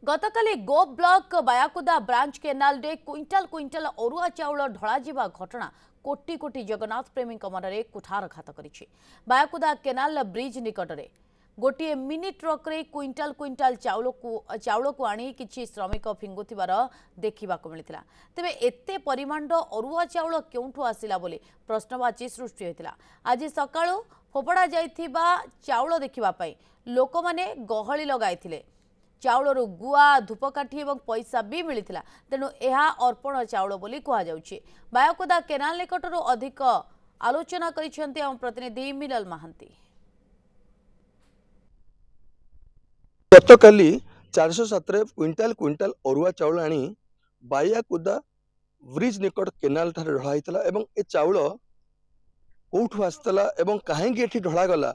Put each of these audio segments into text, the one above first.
गतकाली गो block बायाकुदा branch canal रे quintal quintal अरुआ चाउल ढळा घटना कोटी कोटी जगन्नाथ प्रेमी मन में कुठारघात करिछि। बायाकुदा केनाल ब्रिज निकटरे गोटे मिनी ट्रक रे क्विंटाल क्विंटाल चाउल को आनी किछि श्रमिक फिंगुथिबार देखा मिलता। तेबे एते परिमाण अरुआ चाउल केउठु आसिला बोली प्रश्नवाची सृष्टि होता। आज सकाळु फोपड़ा जाइथिबा चाउल देखिबा पई लोक माने गहली लगाइथिले। चाउल गुआ धूपकाठी और पैसा भी मिलता, तेणु यह अर्पण चाउल बोली कहुछि। बायाकुदा केनाल निकटर अधिक आलोचना करिसेंती आम प्रतिनिधि मिलल महांती। गतकाली 407 क्विंटाल क्विंटाल अरुआ चाउल आनी बायाकुदा ब्रिज निकट केनाल ठारे ढळाइतला एवं ए चाउल कोठु आस्तला एवं काहेकि एठी ढळा गला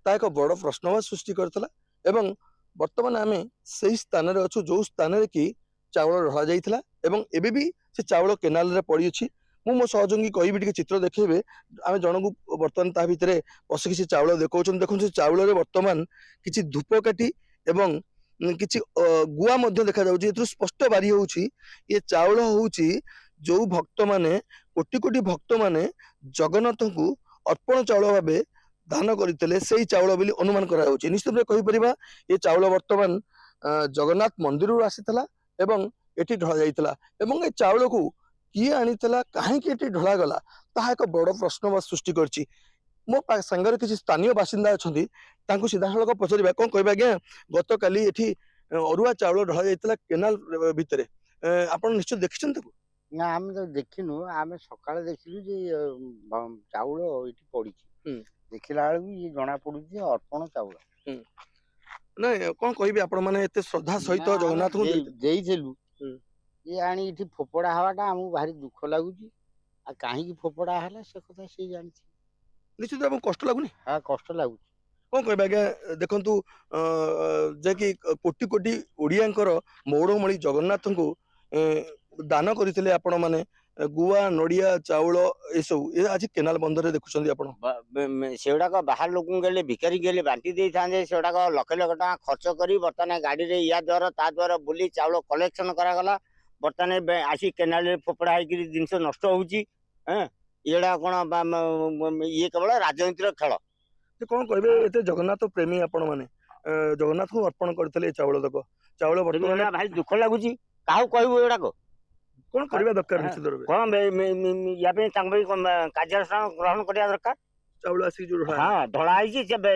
ता एक बड़ प्रश्नवाद सृष्टि करतला। एवं वर्तमान आमे सही स्थान रे अछु जो स्थान रे कि चाउल ढळा जाइतला एवं एबे भी से चाउल केनाल रे पड़ी अछि। मो सहयोगी कहबी टिके चित्र देखेबे आमे जनकु वर्तमान ता भितरे पसिक से चाउल देखौछन। देखुन से चाउल रे वर्तमान किछि धूपकाठी एवं किछि गुआ मध्य देखा जाउछि। एतु स्पष्ट बारी होउछि ये चाउल होउछि जो भक्त माने कोटी कोटी भक्त माने जगन्नाथ को अर्पण चाउल भाबे दान करते से चाउल बोली अनुमान करा निश्चित भाव कहि परिबा ये चाउल वर्तमान जगन्नाथ मंदिर आसीतला एवं एठी ढळा जाइतला एवं ए चाउल को किए आनीतला काहेकि एठी ढळा गला ताहा एक बड़ प्रश्नवाद सृष्टि करछि। मो संगर किसी स्थानीय बासिंदा अछंती तांको सीधा सळख पचरिबा कोन कहबा आज्ञा गतकाली एठी अरुआ चाउल ढळा जाइतला केनाल भितरे आपण निश्चित देखिछन ताको? ना आम तो देखिनु आम सकाଳେ देखिलु जे चाउल एठी पड़िछि। देखिला बेलू ये जना पड़ू अर्पण चाउल ना कौन कह आपण मैंने एते श्रद्धा सहित जगन्नाथ को देइथिलु ये आनी इठी फोपड़ा हवाटा हमहु भारी दुख लागुची आ काहे फोपड़ा हला से कथा से जानछि। निश्चित आपको कष्ट लगुनी? हाँ कष्ट लागुची। कौन कह आज्ञा देखु जे कि कोटी कोटी ओडियांकर मौड़मणि जगन्नाथ को दान करते आपण मैंने गुआ नड़िया चाउल ये सब ये आज केनाल बंदर देखुं सेगुड़ाक बाहर लोक गले भिकारी गले बांटी दे था सेगुड़ाक लक्ष लक्ष टाँग खर्च कर बर्तमान गाड़ी रे या द्वारा ता द्वारा बुली चाउल कलेक्शन करागला बर्तमान आसी केनाल फोपड़ा होकर जिनस नष्ट होची। ये कौन ये केवल राजनीतिर खेल कौन कहे जगन्नाथ प्रेमी आपण मैंने जगन्नाथ को अर्पण करते चाउल तक चाउल बर्तमान भाई दुख लगुच क्या कहू एगुड़ाक कौन करबा दरकार निश्चित रूप कौन या कार्यानुष्ठान ग्रहण करने दरकार। चाउल आसी जो हाँ ढड़ा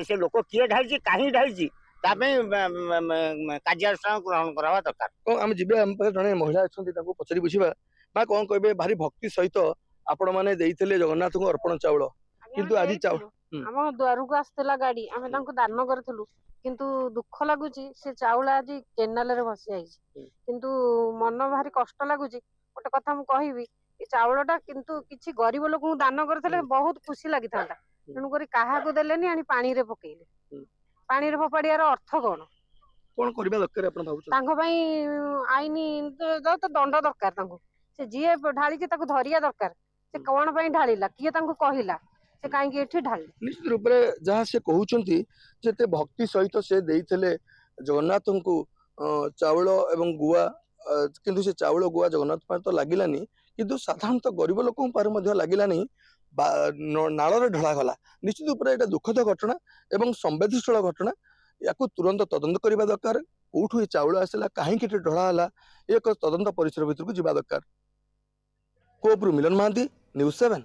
से लोक किए ढाई कहीं ढाई कार्यानुष्ठान ग्रहण करवा दरकार। कौन आम जी आम जड़े महिला अच्छा पचारि बुझा बा कौन कहे भारी भक्ति सहित आपण मैंने जगन्नाथ को अर्पण चाउल किंतु आज चाउल आम द्वार को आसला गाड़ी आम दान करूँ किंतु दुख लगुच से चाउल आज केनाल रे भसी जाइए किंतु मन भारी कष्ट लगुच। गोटे कथा मुझे कहबी चाउलटा किंतु किसी गरीब लोक दान करते बहुत खुशी लगी था तेणुक क्या देलेनी आनी पानी रे पकेले पानी रे फोपाड़ियार अर्थ कौन कौन करबा दरकार आपण भाबुछ आईन तो दंड दरकार से जी ढाली धरिया दरकार से कौन ढाला किए कहला से कहीं एठी ढाली निश्चित रूप से जहाँ से कहते जे भक्ति सहित से देइथिले जगन्नाथ को चाउल एवं गुआ किंतु से चाउल गुआ जगन्नाथ पर तो लागिलानी किंतु साधारणतः गरीब लोक लागिलानी नाल ढला गला। निश्चित रूप से दुखद घटना एवं संवेदनशील घटना या तुरंत तदंत करने दरकार कौठू ये चाउल आसला कहीं ढला एक तदंत परिसर भीतर को जावा दरकार। कोपरू मिलन महांती, न्यूज़ 7।